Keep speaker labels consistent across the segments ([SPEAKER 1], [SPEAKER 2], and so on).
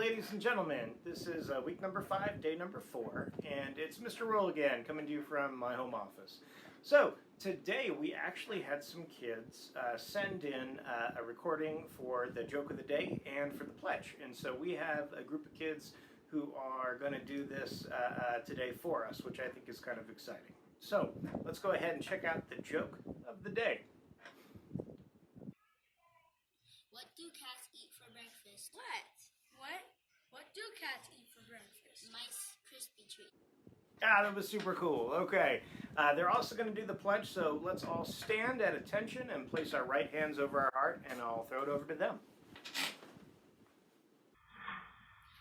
[SPEAKER 1] ladies and gentlemen. This is week number 5, day number 4, and it's Mr. Roll again, coming to you from my home office. So, today we actually had some kids send in a recording for the joke of the day and for the pledge. And so we have a group of kids who are going to do this today for us, which I think is kind of exciting. So, let's go ahead and check out the joke of the day.
[SPEAKER 2] What do cats eat for breakfast?
[SPEAKER 3] What do cats eat for breakfast?
[SPEAKER 2] Mice crispy treat.
[SPEAKER 1] That was super cool. Okay, they're also going to do the pledge, so let's all stand at attention and place our right hands over our heart, and I'll throw it over to them.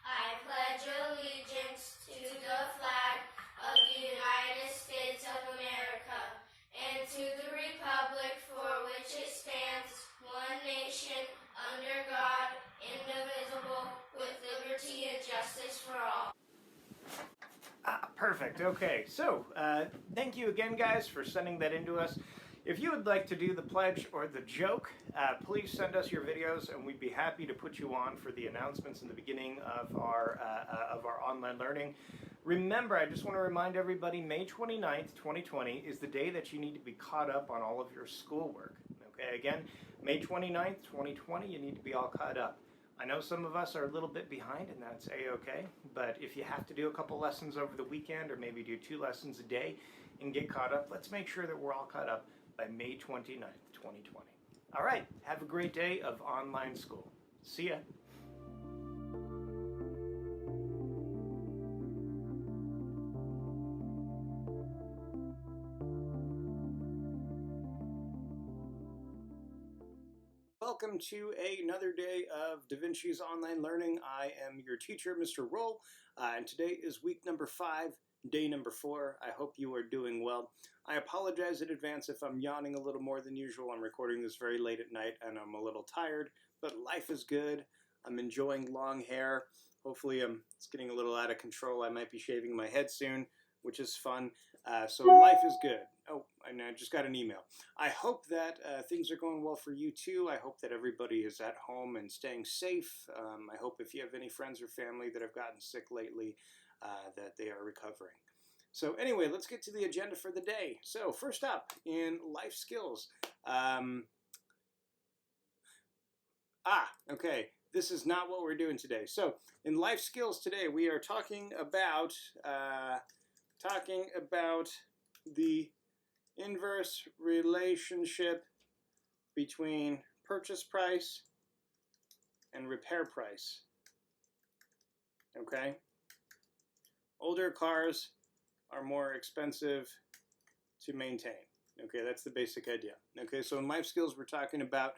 [SPEAKER 4] I pledge allegiance to the flag of the United States of America and to the republic for which it stands, one nation, under God, indivisible, with liberty and justice for all.
[SPEAKER 1] Perfect. Okay, so thank you again, guys, for sending that in to us. If you would like to do the pledge or the joke, please send us your videos, and we'd be happy to put you on for the announcements in the beginning of our online learning. Remember, I just want to remind everybody, May 29th, 2020 is the day that you need to be caught up on all of your schoolwork. Okay, again, May 29th, 2020, you need to be all caught up. I know some of us are a little bit behind, and that's a-okay, but if you have to do a couple lessons over the weekend or maybe do 2 lessons a day and get caught up, let's make sure that we're all caught up by May 29th, 2020. All right, have a great day of online school. See ya. Welcome to another day of Da Vinci's online learning. I am your teacher, Mr. Roll, and today is week number 5, day number 4. I hope you are doing well. I apologize in advance if I'm yawning a little more than usual. I'm recording this very late at night and I'm a little tired, but life is good. I'm enjoying long hair. Hopefully it's getting a little out of control. I might be shaving my head soon, which is fun. So life is good. Oh, and I just got an email. I hope that things are going well for you too. I hope that everybody is at home and staying safe. I hope if you have any friends or family that have gotten sick lately, that they are recovering. So anyway, let's get to the agenda for the day. So first up, in life skills. Okay. This is not what we're doing today. So in life skills today, we are talking about the inverse relationship between purchase price and repair price. Okay? Older cars are more expensive to maintain. Okay, that's the basic idea. Okay, so in life skills, we're talking about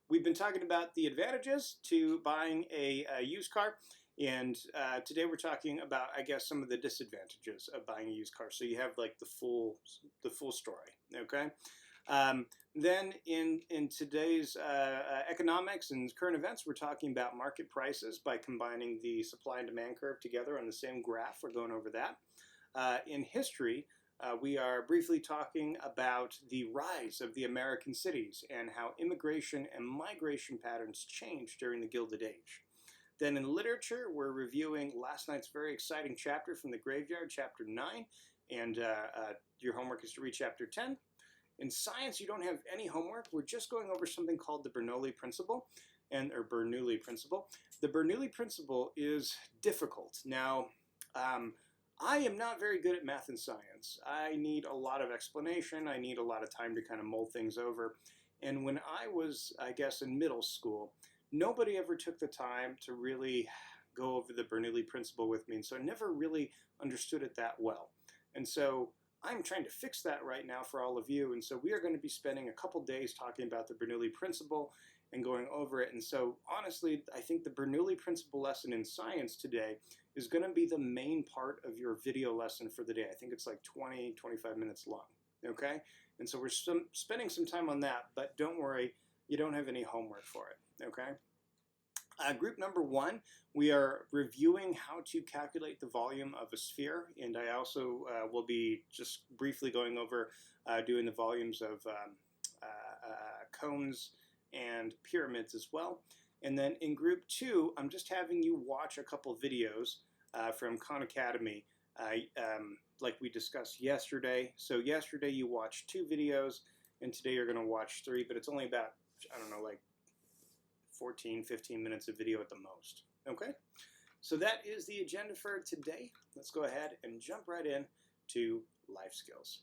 [SPEAKER 1] we've been talking about the advantages to buying a used car. And today we're talking about, I guess, some of the disadvantages of buying a used car. So you have like the full story, okay? Then in today's economics and current events, we're talking about market prices by combining the supply and demand curve together on the same graph. We're going over that. In history, we are briefly talking about the rise of the American cities and how immigration and migration patterns changed during the Gilded Age. Then in literature, we're reviewing last night's very exciting chapter from the graveyard, chapter 9, and your homework is to read chapter 10. In science, you don't have any homework. We're just going over something called the Bernoulli Principle, or Bernoulli Principle. The Bernoulli Principle is difficult. Now, I am not very good at math and science. I need a lot of explanation. I need a lot of time to kind of mull things over. And when I was, I guess, in middle school, nobody ever took the time to really go over the Bernoulli Principle with me, and so I never really understood it that well. And so I'm trying to fix that right now for all of you, and so we are going to be spending a couple days talking about the Bernoulli Principle and going over it. And so honestly, I think the Bernoulli Principle lesson in science today is going to be the main part of your video lesson for the day. I think it's like 20-25 minutes long, okay? And so we're spending some time on that, but don't worry, you don't have any homework for it. Okay. Group number 1, we are reviewing how to calculate the volume of a sphere, and I also will be just briefly going over doing the volumes of cones and pyramids as well. And then in group 2, I'm just having you watch a couple videos from Khan Academy like we discussed yesterday. So yesterday you watched 2 videos, and today you're going to watch 3, but it's only about, I don't know, like 14, 15 minutes of video at the most. Okay? So that is the agenda for today. Let's go ahead and jump right in to life skills,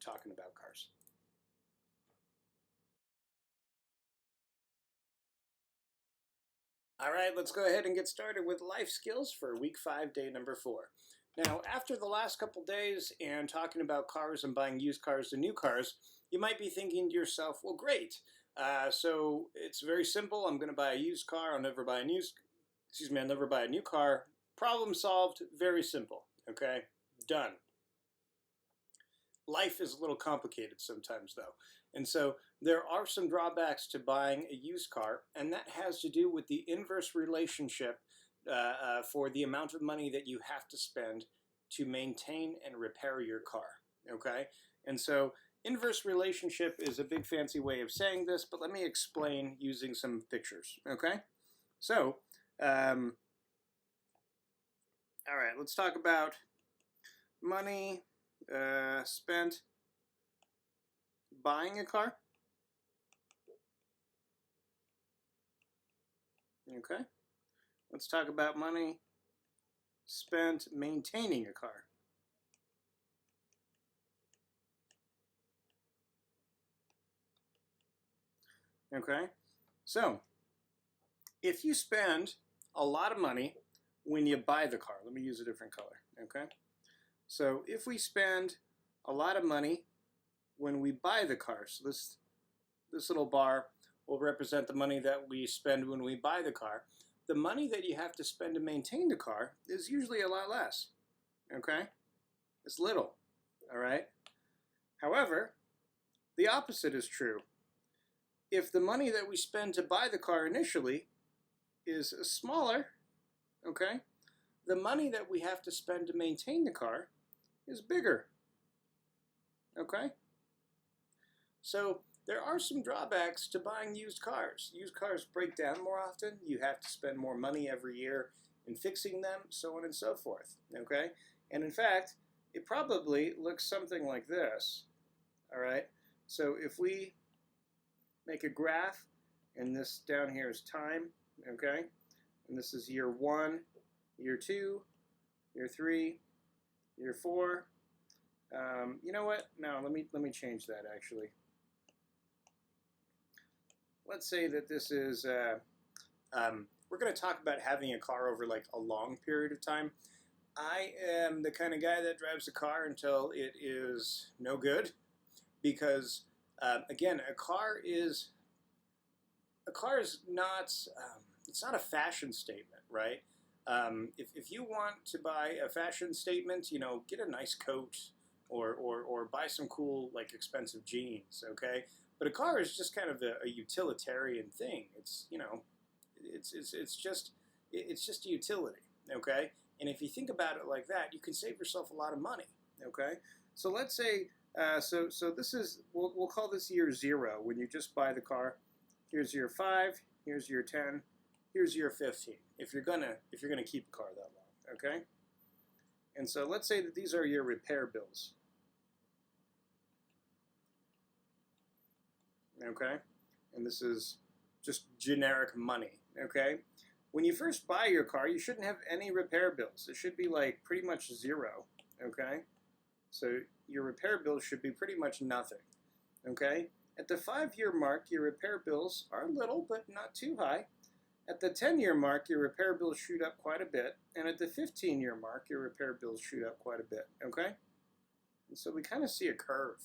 [SPEAKER 1] talking about cars. All right, let's go ahead and get started with life skills for week 5, day number 4. Now, after the last couple days and talking about cars and buying used cars and new cars, you might be thinking to yourself, well, great. So it's very simple. I'm going to buy a used car. I'll never buy a I'll never buy a new car. Problem solved. Very simple. Okay, done. Life is a little complicated sometimes, though. And so there are some drawbacks to buying a used car, and that has to do with the inverse relationship for the amount of money that you have to spend to maintain and repair your car. Okay? And so inverse relationship is a big fancy way of saying this, but let me explain using some pictures. Okay? So, all right, let's talk about money spent buying a car. Okay. Let's talk about money spent maintaining a car. Okay. So, if you spend a lot of money when you buy the car, let me use a different color. Okay. So, if we spend a lot of money when we buy the car, so this little bar will represent the money that we spend when we buy the car. The money that you have to spend to maintain the car is usually a lot less. Okay? It's little. All right? However, the opposite is true. If the money that we spend to buy the car initially is smaller, okay, the money that we have to spend to maintain the car is bigger. Okay? So there are some drawbacks to buying used cars. Used cars break down more often. You have to spend more money every year in fixing them, so on and so forth. Okay? And in fact, it probably looks something like this. All right? So if we make a graph, and this down here is time, okay? And this is year 1, year 2, year 3, year 4. You know what? No, let me change that actually. Let's say that this is, we're going to talk about having a car over like a long period of time. I am the kind of guy that drives a car until it is no good, because again, a car is not, it's not a fashion statement, right? If you want to buy a fashion statement, you know, get a nice coat or buy some cool, like, expensive jeans, okay? But a car is just kind of a utilitarian thing. It's, you know, it's just a utility, okay? And if you think about it like that, you can save yourself a lot of money, okay? So let's say, so this is, we'll call this year 0 when you just buy the car. Here's year 5, here's year 10, here's year 15. If you're gonna keep a car that long, okay? And so let's say that these are your repair bills. Okay? And this is just generic money, okay? When you first buy your car, you shouldn't have any repair bills. It should be like pretty much 0, okay? So your repair bills should be pretty much nothing, okay? At the 5-year mark, your repair bills are little, but not too high. At the 10-year mark, your repair bills shoot up quite a bit. And at the 15-year mark, your repair bills shoot up quite a bit, okay? And so we kind of see a curve,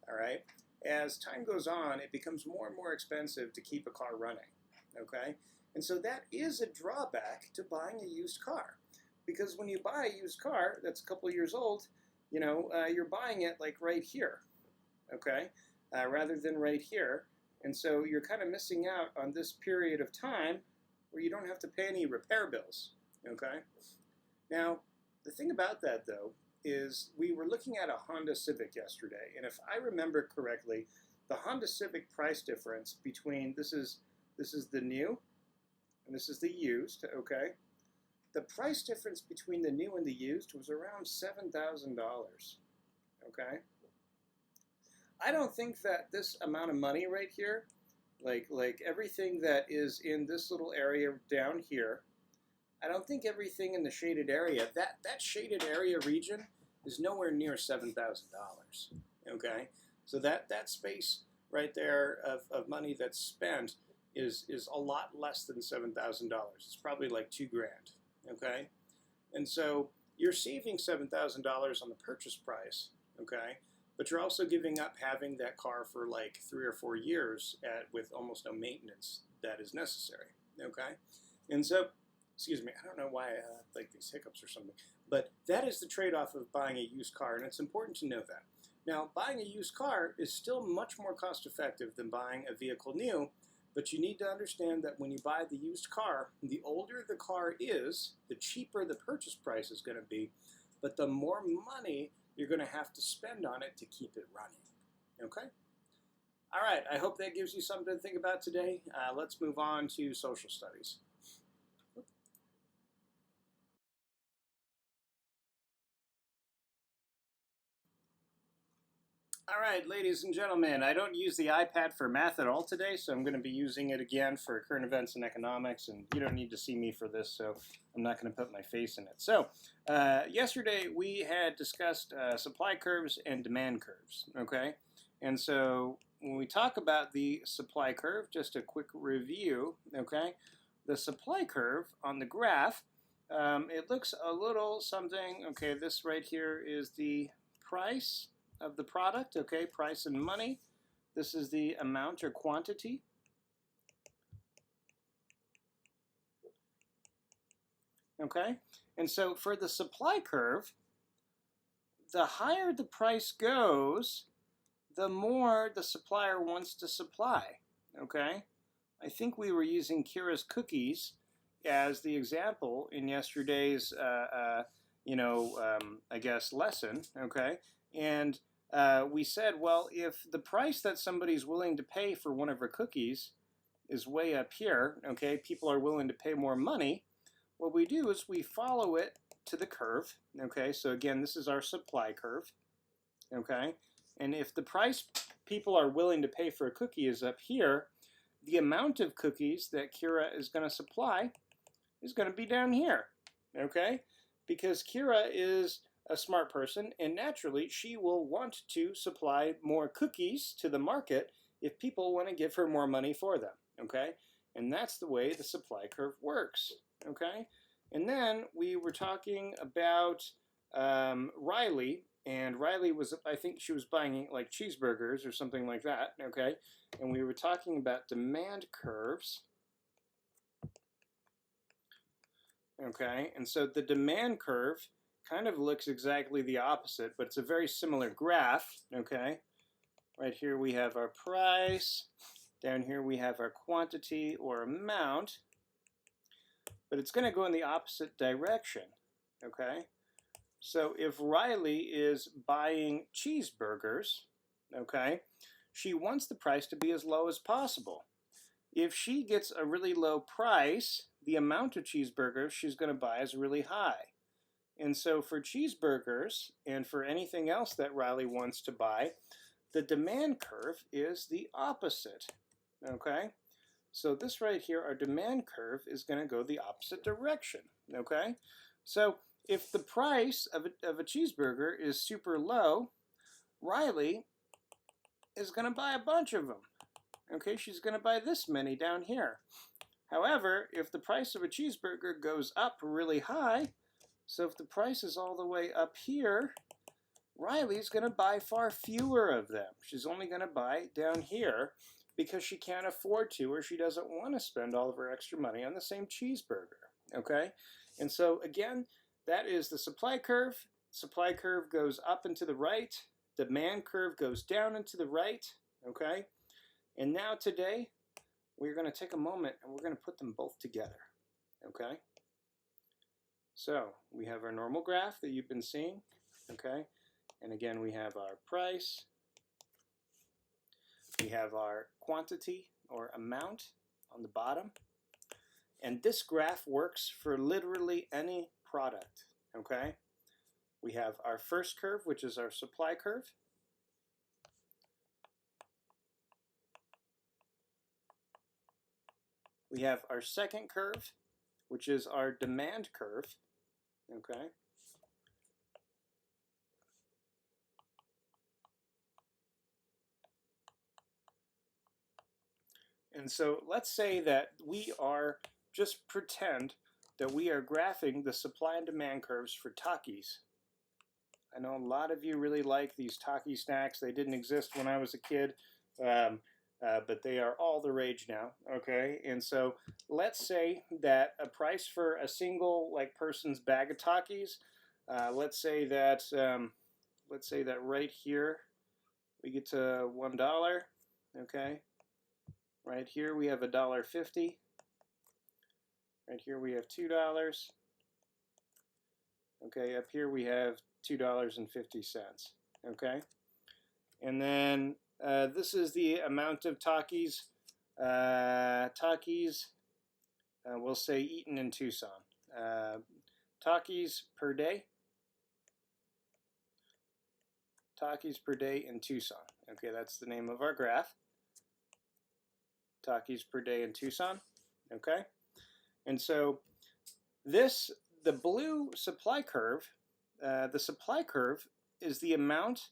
[SPEAKER 1] all right? As time goes on, it becomes more and more expensive to keep a car running, okay? And so that is a drawback to buying a used car. Because when you buy a used car that's a couple years old, you know, you're buying it like right here, okay? Rather than right here. And so you're kind of missing out on this period of time where you don't have to pay any repair bills, okay? Now, the thing about that, though, is we were looking at a Honda Civic yesterday, and if I remember correctly, the Honda Civic price difference between, this is the new, and this is the used, okay? The price difference between the new and the used was around $7,000, okay? I don't think that this amount of money right here, like everything that is in this little area down here, I don't think everything in the shaded area, that shaded area region is nowhere near $7,000, okay? So that space right there of money that's spent is a lot less than $7,000. It's probably like $2,000, okay? And so you're saving $7,000 on the purchase price, okay? But you're also giving up having that car for like 3 or 4 years with almost no maintenance that is necessary, okay? And so, excuse me, I don't know why I like these hiccups or something, but that is the trade-off of buying a used car, and it's important to know that. Now, buying a used car is still much more cost-effective than buying a vehicle new, but you need to understand that when you buy the used car, the older the car is, the cheaper the purchase price is going to be, but the more money you're going to have to spend on it to keep it running. Okay? All right, I hope that gives you something to think about today. Let's move on to social studies. All right, ladies and gentlemen, I don't use the iPad for math at all today, so I'm going to be using it again for current events and economics, and you don't need to see me for this, so I'm not going to put my face in it. So, yesterday we had discussed supply curves and demand curves, okay? And so when we talk about the supply curve, just a quick review, okay? The supply curve on the graph, it looks a little something, okay, this right here is the price of the product, okay, price and money. This is the amount or quantity. Okay, and so for the supply curve, the higher the price goes, the more the supplier wants to supply, okay? I think we were using Kira's cookies as the example in yesterday's, I guess, lesson, okay? And we said, well, if the price that somebody's willing to pay for one of her cookies is way up here, okay, people are willing to pay more money, what we do is we follow it to the curve, okay? So again, this is our supply curve, okay? And if the price people are willing to pay for a cookie is up here, the amount of cookies that Kira is going to supply is going to be down here, okay? Because Kira is a smart person, and naturally she will want to supply more cookies to the market if people want to give her more money for them, okay? And that's the way the supply curve works, okay? And then we were talking about Riley, and Riley was, I think she was buying like cheeseburgers or something like that, okay? And we were talking about demand curves, okay? And so the demand curve kind of looks exactly the opposite, but it's a very similar graph, okay? Right here we have our price, down here we have our quantity or amount, but it's going to go in the opposite direction, okay? So if Riley is buying cheeseburgers, okay, she wants the price to be as low as possible. If she gets a really low price, the amount of cheeseburgers she's going to buy is really high. And so for cheeseburgers and for anything else that Riley wants to buy, the demand curve is the opposite, okay? So this right here, our demand curve, is going to go the opposite direction, okay? So if the price of a cheeseburger is super low, Riley is going to buy a bunch of them, okay? She's going to buy this many down here. However, if the price of a cheeseburger goes up really high, so if the price is all the way up here, Riley's going to buy far fewer of them. She's only going to buy down here because she can't afford to, or she doesn't want to spend all of her extra money on the same cheeseburger, okay? And so again, that is the supply curve. Supply curve goes up and to the right. Demand curve goes down and to the right, okay? And now today, we're going to take a moment and we're going to put them both together, okay? So we have our normal graph that you've been seeing, okay? And again, we have our price. We have our quantity or amount on the bottom. And this graph works for literally any product, okay? We have our first curve, which is our supply curve. We have our second curve, which is our demand curve, okay? And so let's say that we are, just pretend that we are graphing the supply and demand curves for Takis. I know a lot of you really like these Taki snacks. They didn't exist when I was a kid, but they are all the rage now, okay? And so let's say that a price for a single person's bag of Takis, let's say that right here we get to $1, okay? Right here we have $1.50. Right here we have $2. Okay, up here we have $2.50. Okay, and then this is the amount of Takis. We'll say eaten in Tucson. Takis per day. Takis per day in Tucson. Okay, that's the name of our graph. Takis per day in Tucson. Okay, and so the blue supply curve, the supply curve is the amount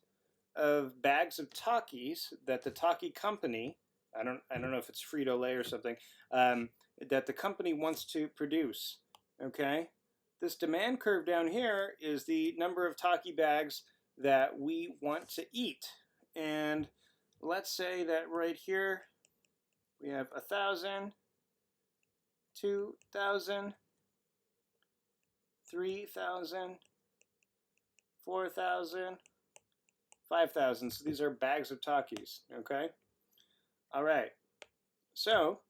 [SPEAKER 1] of bags of Takis that the Taki company, I don't know if it's Frito-Lay or something, that the company wants to produce. Okay, this demand curve down here is the number of Taki bags that we want to eat, and let's say that right here we have 1,000, 2,000, 3,000, 4,000, 5,000. So these are bags of Takis, okay? All right. So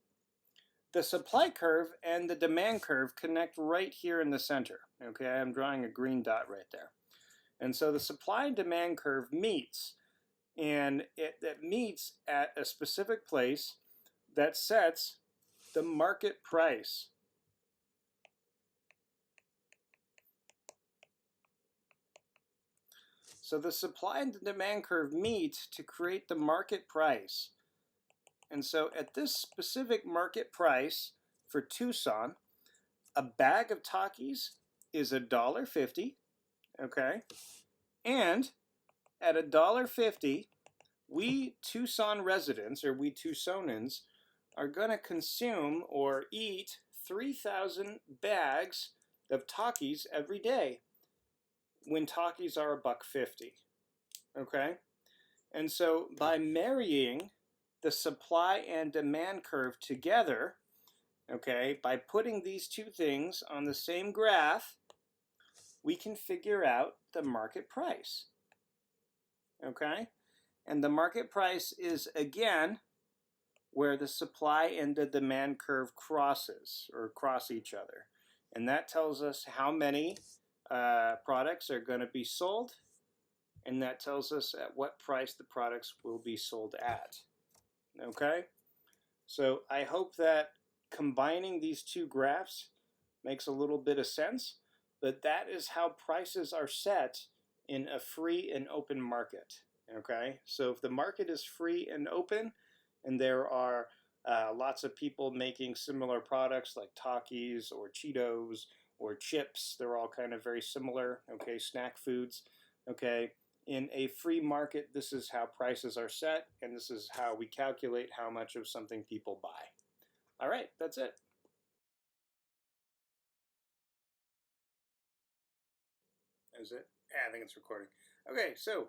[SPEAKER 1] the supply curve and the demand curve connect right here in the center, okay? I'm drawing a green dot right there. And so the supply and demand curve meets, and it meets at a specific place that sets the market price. So the supply and the demand curve meet to create the market price. And so at this specific market price for Tucson, a bag of Takis is $1.50, okay? And at $1.50, we Tucson residents, or we Tucsonans, are going to consume or eat 3,000 bags of Takis every day, when Takis are $1.50, okay? And so by marrying the supply and demand curve together, okay, by putting these two things on the same graph, we can figure out the market price, okay? And the market price is, again, where the supply and the demand curve crosses, or cross each other. And that tells us how many products are going to be sold, and that tells us at what price the products will be sold at. Okay? So I hope that combining these two graphs makes a little bit of sense, but that is how prices are set in a free and open market. Okay? So if the market is free and open, and there are lots of people making similar products like Takis or Cheetos or chips, they're all kind of very similar, okay, snack foods, okay. In a free market, this is how prices are set, and this is how we calculate how much of something people buy. All right, that's it. Is it? Yeah, I think it's recording. Okay, so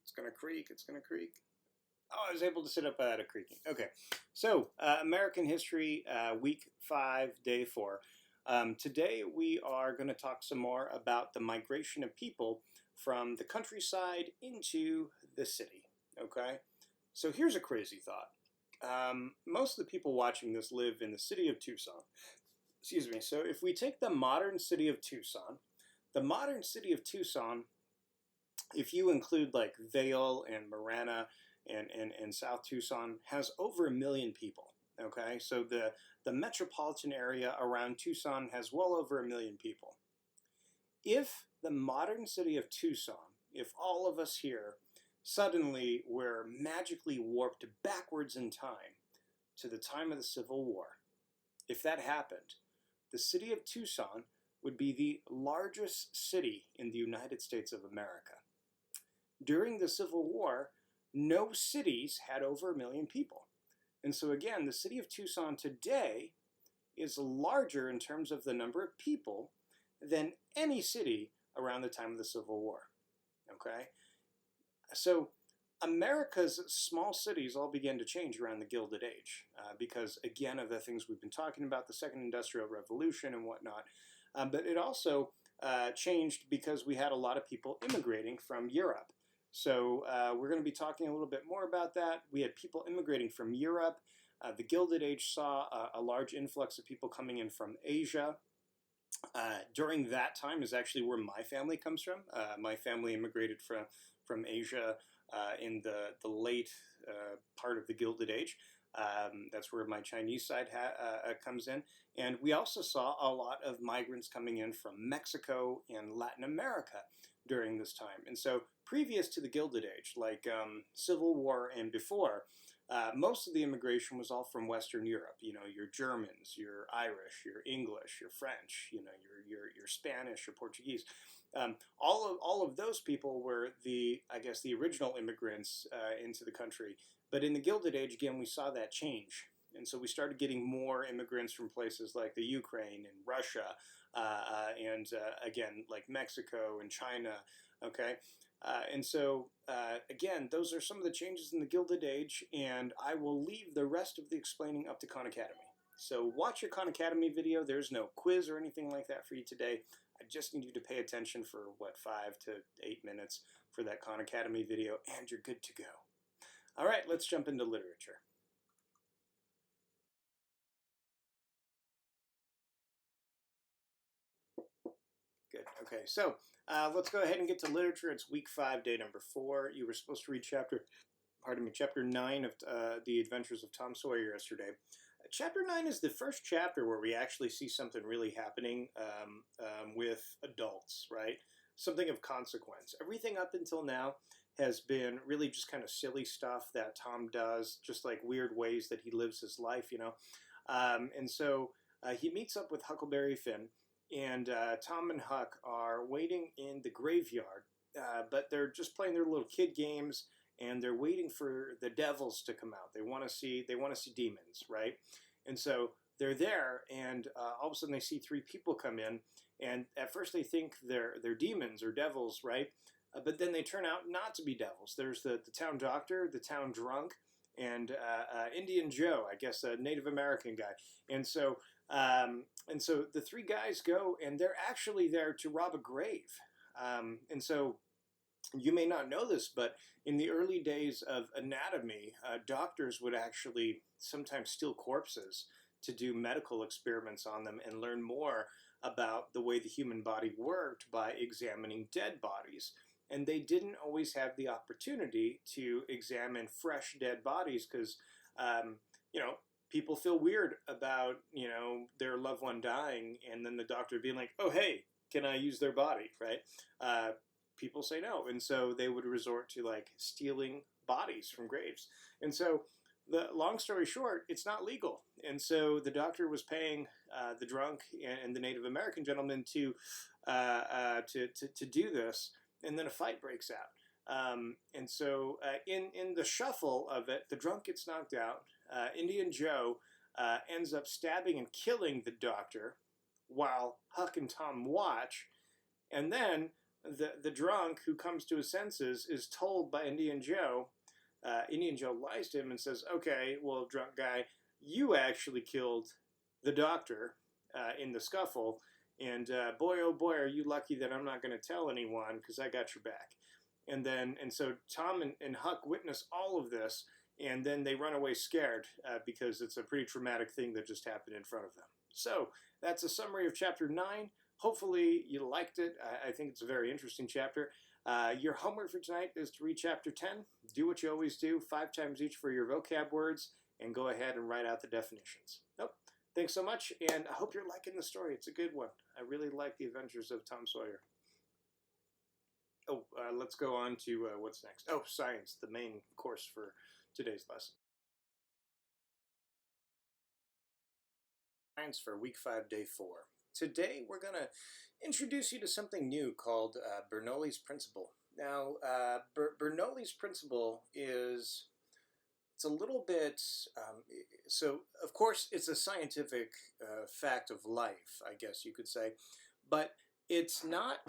[SPEAKER 1] it's gonna creak, it's gonna creak. Oh, I was able to sit up without it creaking. Okay, so American History, Week 5, Day 4. Today we are going to talk some more about the migration of people from the countryside into the city. Okay, so here's a crazy thought. Most of the people watching this live in the city of Tucson. Excuse me. So if we take the modern city of Tucson, if you include like Vail and Marana and South Tucson, has over 1 million people. Okay, so the metropolitan area around Tucson has well over 1 million people. If the modern city of Tucson, if all of us here suddenly were magically warped backwards in time to the time of the Civil War, if that happened, the city of Tucson would be the largest city in the United States of America. During the Civil War, no cities had over 1 million people. And so again, the city of Tucson today is larger in terms of the number of people than any city around the time of the Civil War. Okay? So America's small cities all began to change around the Gilded Age because, again, of the things we've been talking about, the Second Industrial Revolution and whatnot. But it also changed because we had a lot of people immigrating from Europe. So we're going to be talking a little bit more about that. We had people immigrating from Europe. The Gilded Age saw a large influx of people coming in from Asia. During that time is actually where my family comes from. My family immigrated from Asia in the late part of the Gilded Age. That's where my Chinese side comes in. And we also saw a lot of migrants coming in from Mexico and Latin America during this time. And so previous to the Gilded Age, like Civil War and before, most of the immigration was all from Western Europe. You know, your Germans, your Irish, your English, your French, you know, your Spanish, your Portuguese. All of those people were the original immigrants into the country. But in the Gilded Age, again, we saw that change. And so we started getting more immigrants from places like the Ukraine and Russia, and again, like Mexico and China, okay? And so, again, those are some of the changes in the Gilded Age, and I will leave the rest of the explaining up to Khan Academy. So watch your Khan Academy video. There's no quiz or anything like that for you today. I just need you to pay attention for, 5 to 8 minutes for that Khan Academy video, and you're good to go. All right, let's jump into literature. Good. Okay, so let's go ahead and get to literature. It's week 5, day number 4. You were supposed to read chapter 9 of The Adventures of Tom Sawyer yesterday. Chapter 9 is the first chapter where we actually see something really happening with adults, right? Something of consequence. Everything up until now has been really just kind of silly stuff that Tom does, just like weird ways that he lives his life, you know. And so he meets up with Huckleberry Finn, and Tom and Huck are waiting in the graveyard, but they're just playing their little kid games, and they're waiting for the devils to come out. They want to see demons, right? And so they're there, and all of a sudden they see 3 people come in, and at first they think they're demons or devils, right? But then they turn out not to be devils. There's the town doctor, the town drunk, and Indian Joe, I guess a Native American guy. And so the 3 guys go, and they're actually there to rob a grave. And so you may not know this, but in the early days of anatomy, doctors would actually sometimes steal corpses to do medical experiments on them and learn more about the way the human body worked by examining dead bodies. And they didn't always have the opportunity to examine fresh dead bodies because, people feel weird about, their loved one dying, and then the doctor being like, oh, hey, can I use their body, right? People say no, and so they would resort to, stealing bodies from graves. And so, the long story short, it's not legal. And so the doctor was paying the drunk and the Native American gentleman to do this, and then a fight breaks out. And so in the shuffle of it, the drunk gets knocked out. Indian Joe ends up stabbing and killing the doctor while Huck and Tom watch. And then the drunk who comes to his senses is told by Indian Joe lies to him and says, okay, well, drunk guy, you actually killed the doctor in the scuffle. And boy, oh boy, are you lucky that I'm not going to tell anyone because I got your back. And so Tom and Huck witness all of this, and then they run away scared because it's a pretty traumatic thing that just happened in front of them. So that's a summary of Chapter 9. Hopefully you liked it. I think it's a very interesting chapter. Your homework for tonight is to read Chapter 10. Do what you always do, 5 times each for your vocab words, and go ahead and write out the definitions. Nope. Thanks so much, and I hope you're liking the story. It's a good one. I really like the adventures of Tom Sawyer. Oh, let's go on to what's next. Oh, science, the main course for today's lesson. Science for week 5, day 4. Today we're going to introduce you to something new called Bernoulli's Principle. Now, Bernoulli's Principle is, it's a little bit, so of course it's a scientific fact of life, I guess you could say, but it's not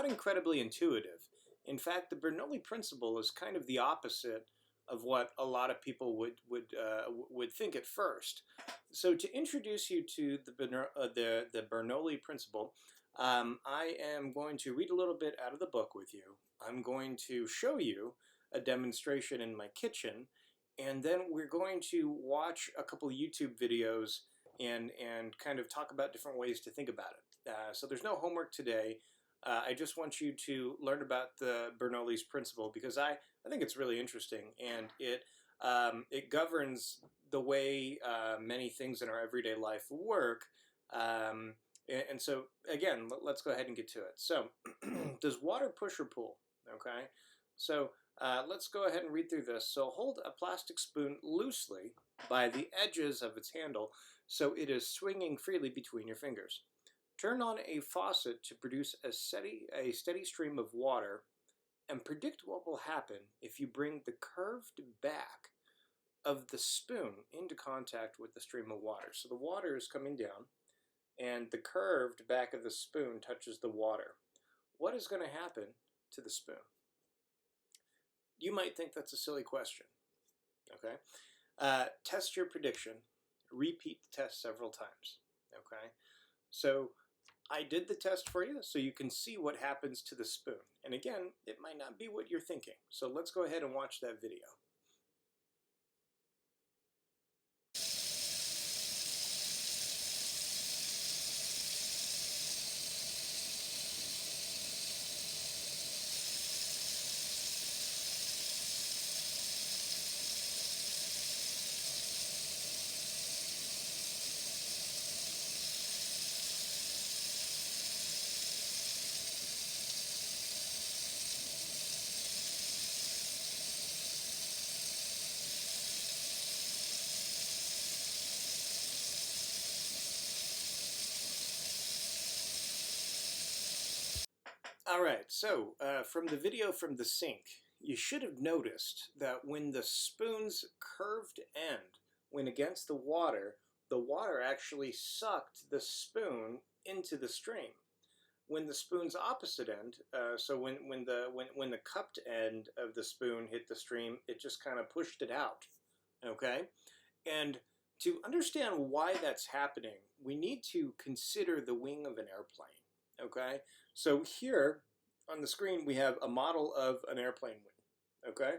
[SPEAKER 1] incredibly intuitive. In fact, the Bernoulli Principle is kind of the opposite of what a lot of people would think at first. So to introduce you to the Bernoulli Principle, I am going to read a little bit out of the book with you. I'm going to show you a demonstration in my kitchen, and then we're going to watch a couple of YouTube videos and kind of talk about different ways to think about it. So there's no homework today. I just want you to learn about the Bernoulli's Principle because I think it's really interesting, and it governs the way many things in our everyday life work. And so, again, let's go ahead and get to it. So, does water push or pull? Okay, so let's go ahead and read through this. So, hold a plastic spoon loosely by the edges of its handle so it is swinging freely between your fingers. Turn on a faucet to produce a steady stream of water and predict what will happen if you bring the curved back of the spoon into contact with the stream of water. So the water is coming down and the curved back of the spoon touches the water. What is going to happen to the spoon? You might think that's a silly question. Okay? Test your prediction. Repeat the test several times. Okay? So I did the test for you so you can see what happens to the spoon. And again, it might not be what you're thinking. So let's go ahead and watch that video. All right, so from the video from the sink, you should have noticed that when the spoon's curved end went against the water actually sucked the spoon into the stream. When the spoon's opposite end, so when the cupped end of the spoon hit the stream, it just kind of pushed it out. Okay, and to understand why that's happening, we need to consider the wing of an airplane. Okay, so here on the screen we have a model of an airplane wing. Okay,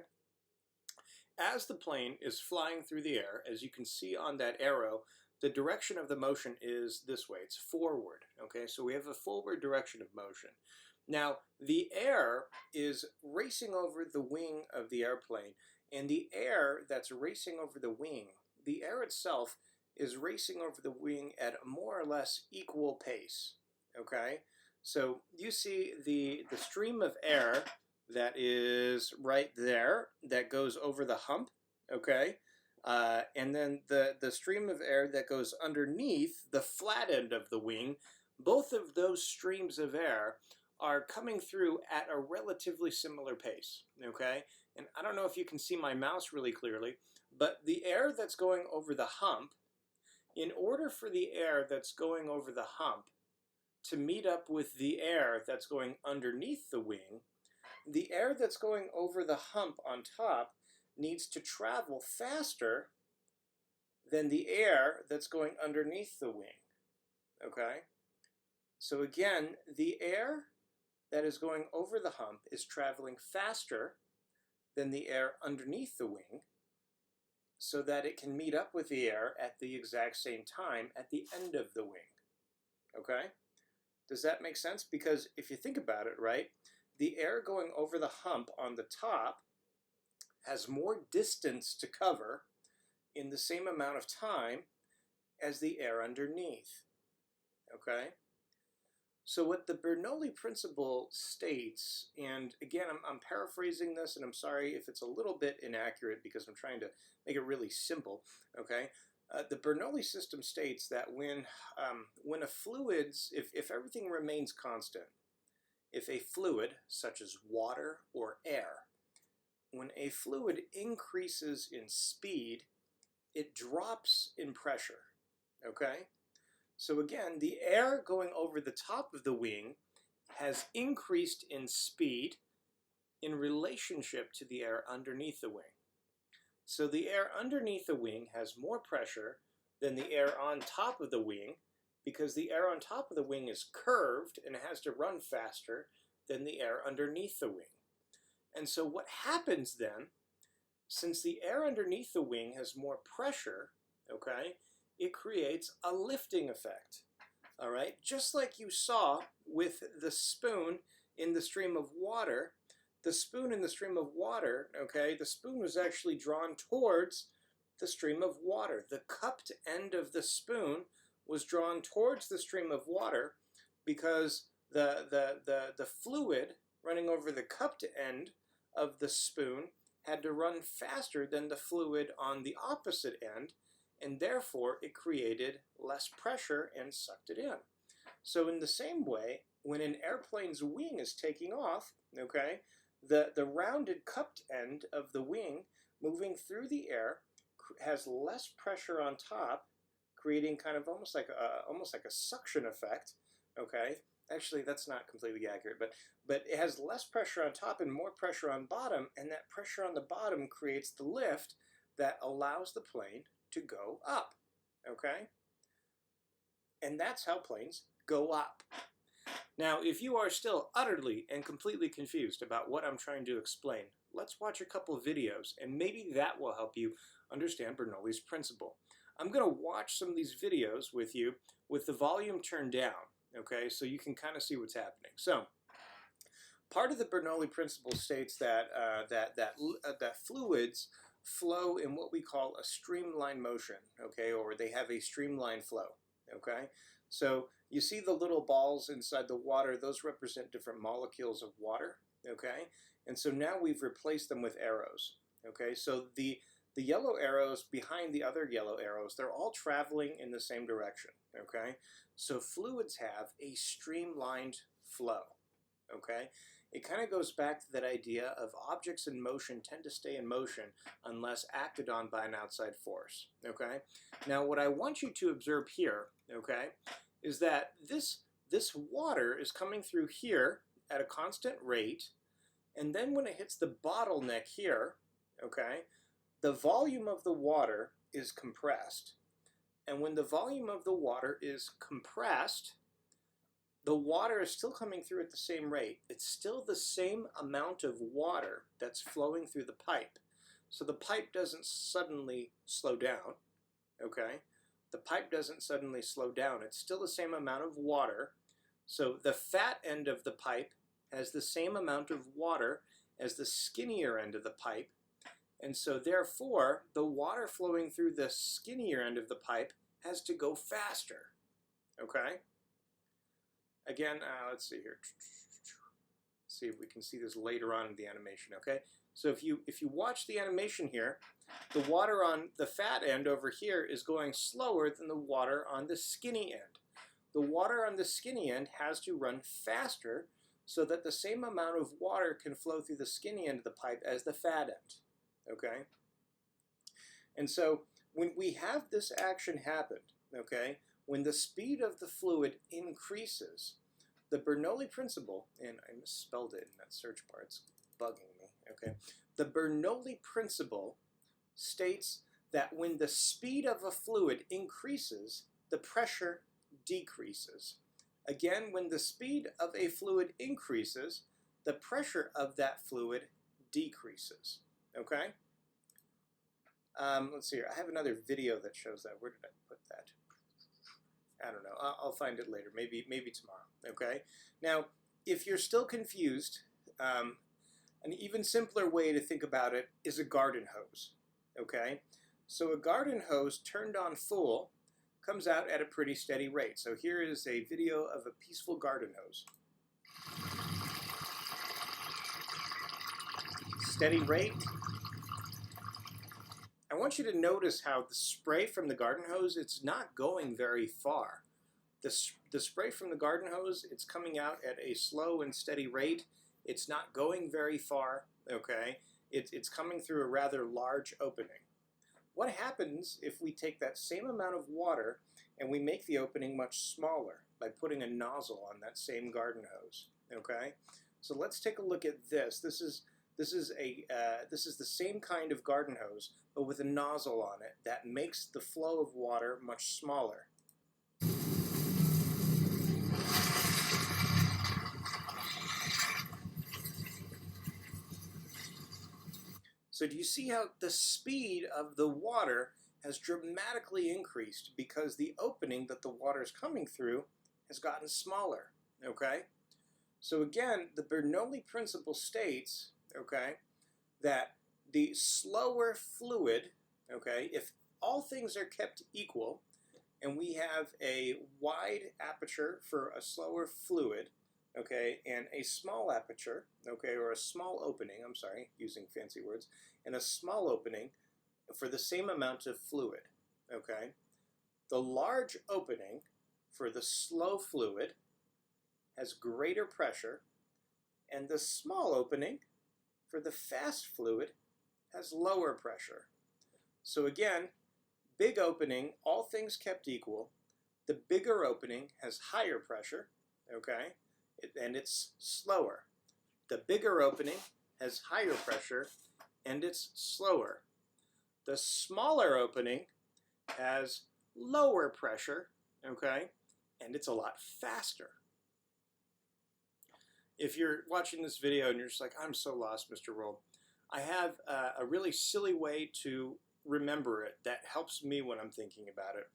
[SPEAKER 1] as the plane is flying through the air, as you can see on that arrow, the direction of the motion is this way. It's forward. Okay, so we have a forward direction of motion. Now, the air is racing over the wing of the airplane, and the air that's racing over the wing, the air itself is racing over the wing at a more or less equal pace. Okay, so you see the stream of air that is right there that goes over the hump. Okay, and then the stream of air that goes underneath the flat end of the wing. Both of those streams of air are coming through at a relatively similar pace. Okay, and I don't know if you can see my mouse really clearly, but the air that's going over the hump, in order for the air that's going over the hump to meet up with the air that's going underneath the wing, the air that's going over the hump on top needs to travel faster than the air that's going underneath the wing. Okay? So again, the air that is going over the hump is traveling faster than the air underneath the wing so that it can meet up with the air at the exact same time at the end of the wing. Okay? Does that make sense? Because if you think about it, right, the air going over the hump on the top has more distance to cover in the same amount of time as the air underneath. Okay? So what the Bernoulli principle states, and again, I'm paraphrasing this, and I'm sorry if it's a little bit inaccurate because I'm trying to make it really simple, okay? The Bernoulli system states that when a fluid's, if everything remains constant, if a fluid, such as water or air, when a fluid increases in speed, it drops in pressure, okay? So again, the air going over the top of the wing has increased in speed in relationship to the air underneath the wing. So the air underneath the wing has more pressure than the air on top of the wing because the air on top of the wing is curved and has to run faster than the air underneath the wing. And so what happens then, since the air underneath the wing has more pressure, okay, it creates a lifting effect, all right? Just like you saw with the spoon in the stream of water, the spoon in the stream of water, okay, the spoon was actually drawn towards the stream of water. The cupped end of the spoon was drawn towards the stream of water because the fluid running over the cupped end of the spoon had to run faster than the fluid on the opposite end, and therefore it created less pressure and sucked it in. So in the same way, when an airplane's wing is taking off, okay, the rounded cupped end of the wing moving through the air has less pressure on top, creating kind of almost like a suction effect, okay? Actually, that's not completely accurate, but it has less pressure on top and more pressure on bottom, and that pressure on the bottom creates the lift that allows the plane to go up, okay? And that's how planes go up. Now, if you are still utterly and completely confused about what I'm trying to explain, let's watch a couple of videos, and maybe that will help you understand Bernoulli's principle. I'm going to watch some of these videos with you with the volume turned down, okay, so you can kind of see what's happening. So, part of the Bernoulli principle states that that fluids flow in what we call a streamline motion, okay, or they have a streamline flow, okay? So you see the little balls inside the water, those represent different molecules of water, okay? And so now we've replaced them with arrows, okay? So the yellow arrows behind the other yellow arrows, they're all traveling in the same direction, okay? So fluids have a streamlined flow, okay? It kind of goes back to that idea of objects in motion tend to stay in motion unless acted on by an outside force, okay? Now, what I want you to observe here, okay, is that this water is coming through here at a constant rate, and then when it hits the bottleneck here, okay, the volume of the water is compressed. And when the volume of the water is compressed, the water is still coming through at the same rate. It's still the same amount of water that's flowing through the pipe. So the pipe doesn't suddenly slow down, okay? The pipe doesn't suddenly slow down. It's still the same amount of water. So the fat end of the pipe has the same amount of water as the skinnier end of the pipe. And so therefore, the water flowing through the skinnier end of the pipe has to go faster, okay? Again, let's see here. See if we can see this later on in the animation, okay? So if you watch the animation here, the water on the fat end over here is going slower than the water on the skinny end. The water on the skinny end has to run faster so that the same amount of water can flow through the skinny end of the pipe as the fat end, okay? And so when we have this action happen, okay, when the speed of the fluid increases, the Bernoulli principle, and I misspelled it in that search bar, it's bugging me, okay? The Bernoulli principle states that when the speed of a fluid increases, the pressure decreases. Again, when the speed of a fluid increases, the pressure of that fluid decreases, okay? Let's see here. I have another video that shows that. Where did I put that? I don't know. I'll find it later. Maybe tomorrow. Okay. Now, if you're still confused, An even simpler way to think about it is a garden hose, okay? So a garden hose turned on full comes out at a pretty steady rate. So here is a video of a peaceful garden hose. Steady rate. I want you to notice how the spray from the garden hose, it's not going very far. The spray from the garden hose, it's coming out at a slow and steady rate. It's not going very far, okay? It's coming through a rather large opening. What happens if we take that same amount of water and we make the opening much smaller by putting a nozzle on that same garden hose, okay? So let's take a look at this. This is the same kind of garden hose, but with a nozzle on it that makes the flow of water much smaller. So do you see how the speed of the water has dramatically increased because the opening that the water is coming through has gotten smaller, okay? So again, the Bernoulli Principle states, okay, that the slower fluid, okay, if all things are kept equal and we have a wide aperture for a slower fluid, okay, and a small aperture, okay, or a small opening, I'm sorry, using fancy words, and a small opening for the same amount of fluid, okay, the large opening for the slow fluid has greater pressure, and the small opening for the fast fluid has lower pressure. So again, big opening, all things kept equal, the bigger opening has higher pressure, okay, and it's slower. The bigger opening has higher pressure and it's slower. The smaller opening has lower pressure, okay, and it's a lot faster. If you're watching this video and you're just like, I'm so lost, Mr. Roll, I have a really silly way to remember it that helps me when I'm thinking about it.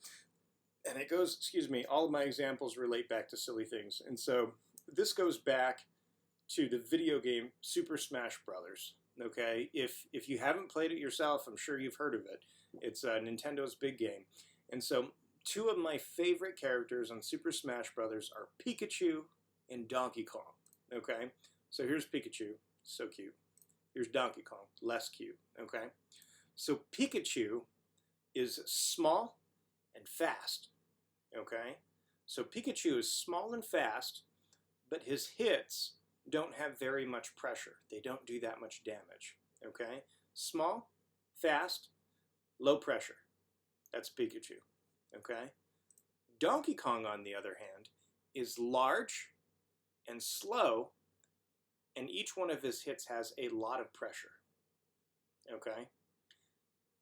[SPEAKER 1] And it goes, excuse me, all of my examples relate back to silly things. And so this goes back to the video game Super Smash Brothers. Okay, if you haven't played it yourself, I'm sure you've heard of it. It's Nintendo's big game. And so two of my favorite characters on Super Smash Brothers are Pikachu and Donkey Kong. Okay, so here's Pikachu, so cute. Here's Donkey Kong, less cute. Okay, so Pikachu is small and fast. Okay, so Pikachu is small and fast, but his hits don't have very much pressure. They don't do that much damage, okay? Small, fast, low pressure. That's Pikachu, okay? Donkey Kong, on the other hand, is large and slow, and each one of his hits has a lot of pressure, okay?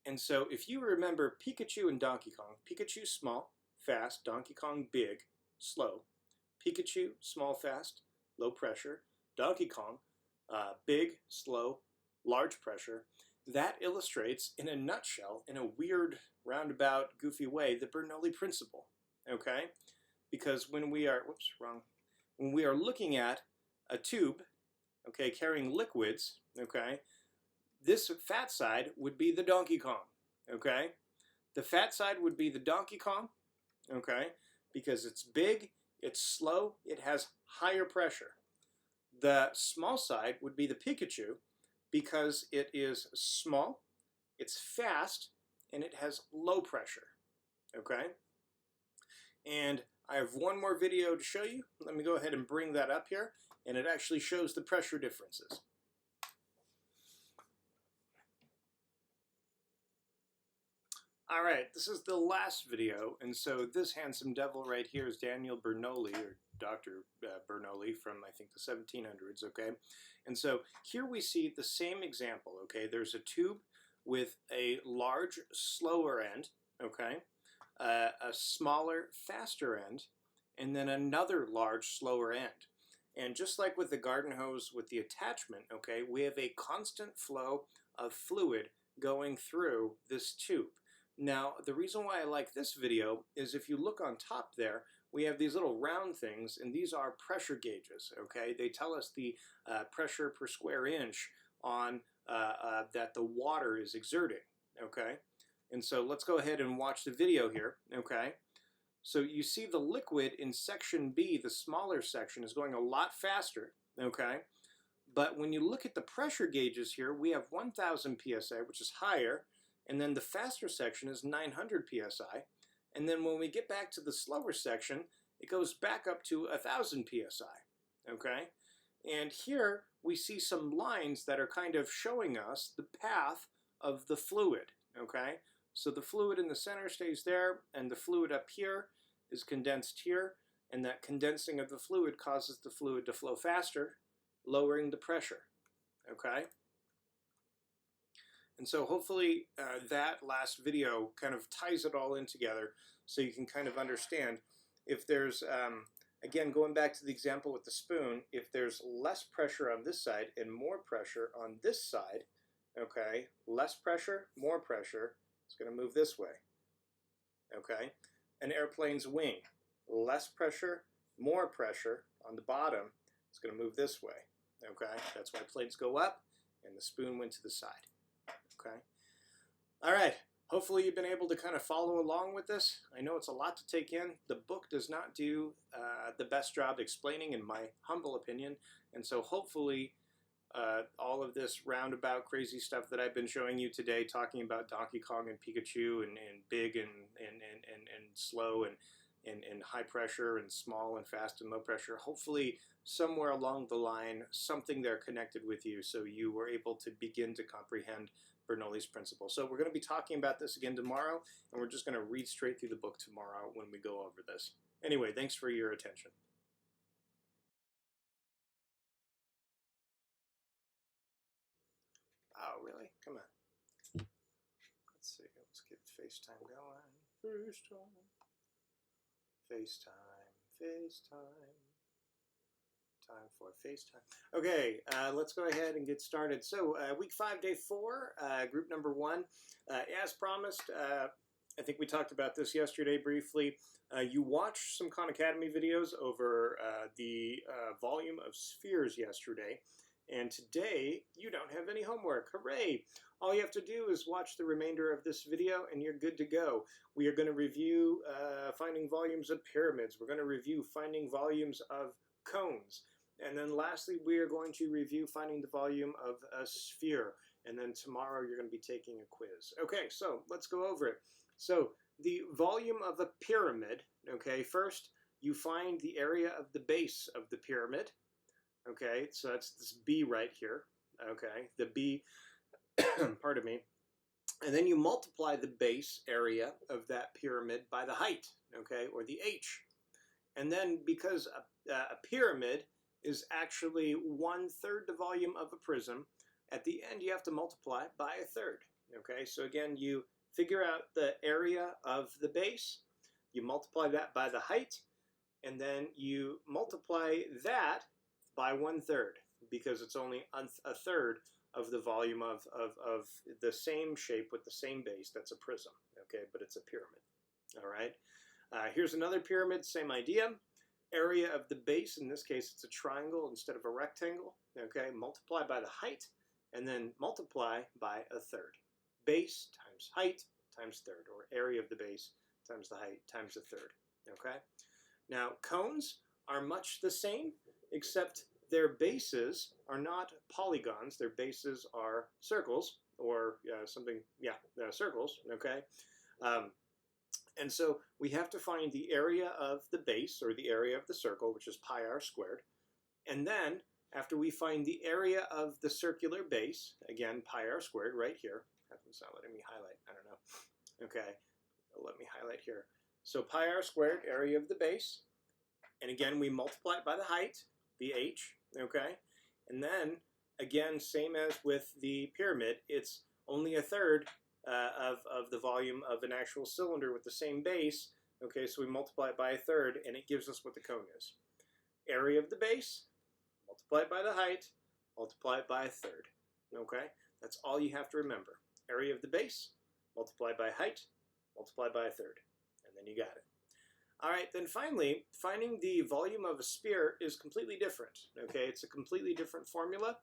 [SPEAKER 1] And so if you remember Pikachu and Donkey Kong, Pikachu small, fast, Donkey Kong big, slow. Pikachu, small, fast, low pressure. Donkey Kong, big, slow, large pressure. That illustrates, in a nutshell, in a weird, roundabout, goofy way, the Bernoulli Principle, okay? Because when we are, when we are looking at a tube, okay, carrying liquids, okay, this fat side would be the Donkey Kong, okay? The fat side would be the Donkey Kong, okay, because it's big, it's slow, it has higher pressure. The small side would be the Pikachu because it is small, it's fast, and it has low pressure, okay? And I have one more video to show you. Let me go ahead and bring that up here, and it actually shows the pressure differences. All right, this is the last video, and so this handsome devil right here is Daniel Bernoulli, or Dr. Bernoulli from, I think, the 1700s, okay? And so here we see the same example, okay? There's a tube with a large, slower end, okay? A smaller, faster end, and then another large, slower end. And just like with the garden hose with the attachment, okay, we have a constant flow of fluid going through this tube. Now, the reason why I like this video is if you look on top there, we have these little round things, and these are pressure gauges, okay? They tell us the pressure per square inch on that the water is exerting, okay? And so let's go ahead and watch the video here, okay? So you see the liquid in section B, the smaller section, is going a lot faster, okay? But when you look at the pressure gauges here, we have 1,000 psi, which is higher, and then the faster section is 900 psi. And then when we get back to the slower section, it goes back up to 1,000 psi, okay? And here we see some lines that are kind of showing us the path of the fluid, okay? So the fluid in the center stays there, and the fluid up here is condensed here, and that condensing of the fluid causes the fluid to flow faster, lowering the pressure, okay? And so hopefully that last video kind of ties it all in together so you can kind of understand if there's, again, going back to the example with the spoon, if there's less pressure on this side and more pressure on this side, okay, less pressure, more pressure, it's going to move this way, okay? An airplane's wing, less pressure, more pressure on the bottom, it's going to move this way, okay? That's why planes go up and the spoon went to the side. Okay. All right. Hopefully you've been able to kind of follow along with this. I know it's a lot to take in. The book does not do the best job explaining, in my humble opinion. And so hopefully all of this roundabout crazy stuff that I've been showing you today, talking about Donkey Kong and Pikachu and big and slow and high pressure and small and fast and low pressure, hopefully somewhere along the line something there connected with you so you were able to begin to comprehend Bernoulli's Principle. So we're going to be talking about this again tomorrow, and we're just going to read straight through the book tomorrow when we go over this. Anyway, thanks for your attention. Oh, really? Come on. Let's see. Let's get FaceTime going. FaceTime. Time for FaceTime. Okay, let's go ahead and get started. So, week 5, day 4, group number 1. As promised, I think we talked about this yesterday briefly. You watched some Khan Academy videos over the volume of spheres yesterday, and today you don't have any homework. Hooray! All you have to do is watch the remainder of this video and you're good to go. We are going to review finding volumes of pyramids. We're going to review finding volumes of cones. And then lastly, we are going to review finding the volume of a sphere. And then tomorrow you're going to be taking a quiz. Okay, so let's go over it. So the volume of a pyramid, okay, first you find the area of the base of the pyramid. Okay, so that's this B right here. Okay, the B, pardon me. And then you multiply the base area of that pyramid by the height, okay, or the H. And then because a pyramid is actually 1/3 the volume of a prism, at the end you have to multiply by 1/3. Okay, so again, you figure out the area of the base, you multiply that by the height, and then you multiply that by 1/3 because it's only 1/3 of the volume of the same shape with the same base. That's a prism, okay, but it's a pyramid. All right. Here's another pyramid, same idea. Area of the base, in this case it's a triangle instead of a rectangle, okay, multiply by the height, and then multiply by 1/3. Base times height times 1/3, or area of the base times the height times 1/3, okay? Now, cones are much the same, except their bases are not polygons, their bases are circles, or circles, okay? And so we have to find the area of the base, or the area of the circle, which is pi r squared. And then, after we find the area of the circular base, again, pi r squared right here. It's not letting me highlight, I don't know. Okay, let me highlight here. So pi r squared, area of the base. And again, we multiply it by the height, the h, okay? And then, again, same as with the pyramid, it's only 1/3 of the volume of an actual cylinder with the same base. Okay, so we multiply it by 1/3, and it gives us what the cone is. Area of the base, multiply it by the height, multiply it by 1/3. Okay, that's all you have to remember. Area of the base, multiply by height, multiply by 1/3, and then you got it. All right, then finally, finding the volume of a sphere is completely different. Okay, it's a completely different formula.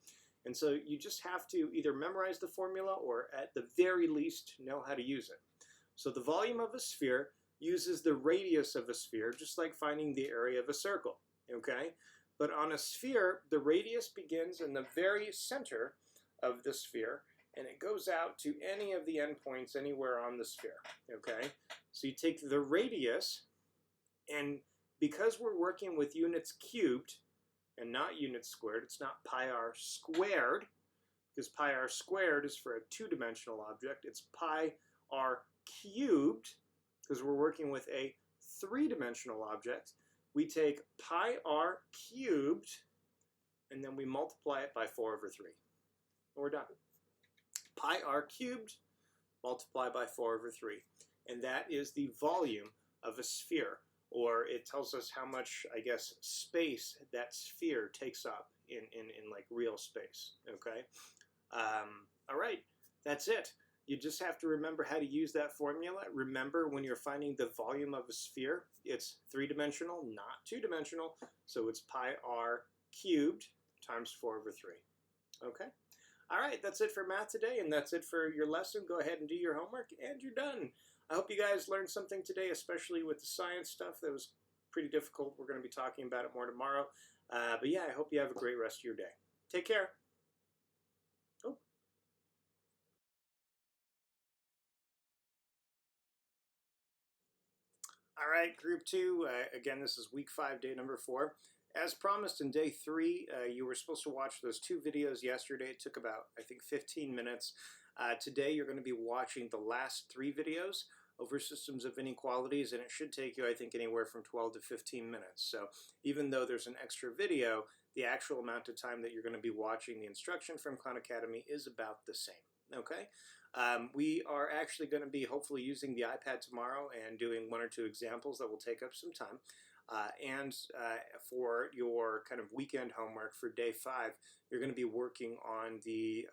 [SPEAKER 1] And so you just have to either memorize the formula or at the very least know how to use it. So the volume of a sphere uses the radius of a sphere, just like finding the area of a circle. Okay, but on a sphere, the radius begins in the very center of the sphere, and it goes out to any of the endpoints anywhere on the sphere. Okay, so you take the radius, and because we're working with units cubed and not units squared, it's not pi r squared, because pi r squared is for a two-dimensional object. It's pi r cubed, because we're working with a three-dimensional object. We take pi r cubed, and then we multiply it by 4 over 3. And we're done. Pi r cubed multiplied by 4 over 3. And that is the volume of a sphere, or it tells us how much, I guess, space that sphere takes up in like real space. Okay? All right, that's it. You just have to remember how to use that formula. Remember, when you're finding the volume of a sphere, it's three-dimensional, not two-dimensional, so it's pi r cubed times 4 over 3. Okay? All right, that's it for math today, and that's it for your lesson. Go ahead and do your homework, and you're done. I hope you guys learned something today, especially with the science stuff. That was pretty difficult. We're going to be talking about it more tomorrow. But yeah, I hope you have a great rest of your day. Take care. Oh. All right, group 2. Again, this is week 5, day number 4. As promised in day 3, you were supposed to watch those 2 videos yesterday. It took about, I think, 15 minutes. Today, you're going to be watching the last 3 videos over systems of inequalities, and it should take you, I think, anywhere from 12 to 15 minutes. So even though there's an extra video, the actual amount of time that you're going to be watching the instruction from Khan Academy is about the same. Okay? We are actually going to be hopefully using the iPad tomorrow and doing 1 or 2 examples that will take up some time. And for your kind of weekend homework for day 5, you're going to be working on the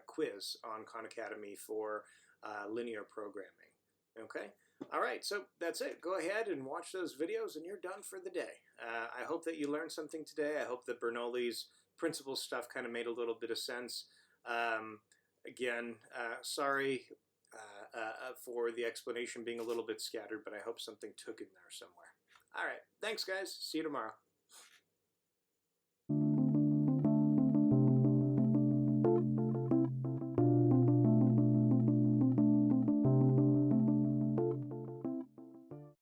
[SPEAKER 1] quiz on Khan Academy for linear programming. Okay? All right, so that's it. Go ahead and watch those videos, and you're done for the day. I hope that you learned something today. I hope that Bernoulli's Principle stuff kind of made a little bit of sense. Again, sorry for the explanation being a little bit scattered, but I hope something took in there somewhere. All right, thanks, guys. See you tomorrow.